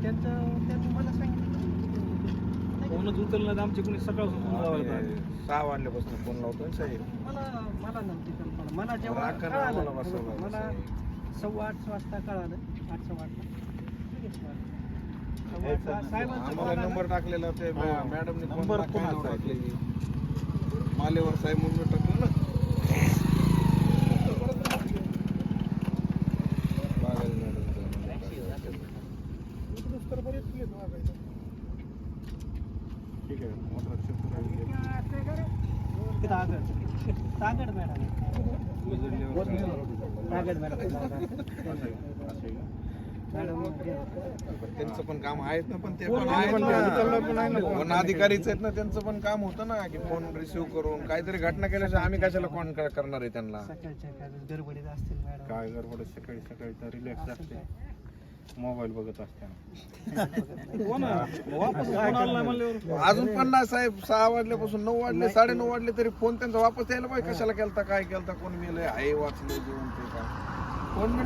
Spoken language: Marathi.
त्यांचं मला सांगितलं फोनच उचललं आमचे कोणी सकाळपासून 6 वाजल्यापासून फोन लावतोय साहेब. मला नव्हती कल्पना. मला जेव्हा कळालं मला 8:15 वाजता कळालं 8:15 आम्हाला नंबर टाकलेला ते मॅडमने नंबर टाकलेली मालेवर साहेब म्हणून टाकलं ना. ठीक आहे तागड मॅडम त्यांचं पण काम आहेत ना. पण ते पण आहेत वन अधिकारीच आहेत ना. त्यांचं पण काम होतं ना की फोन रिसिव्ह करून काहीतरी घटना केल्याशिवाय आम्ही कशाला फोन करणार आहे त्यांना. गडबडीत असतील मॅडम. काय गडबड सकाळी सकाळी तर रिलॅक्स असते मोबाईल बघत असते. अजून पण ना साहेब 6 वाजल्यापासून 9 वाजले 9:30 वाजले तरी फोन त्यांचा वापस यायला पाहिजे. कशाला केलता काय केलता कोण मेलंय आहे वाचले जेवण ते काय फोन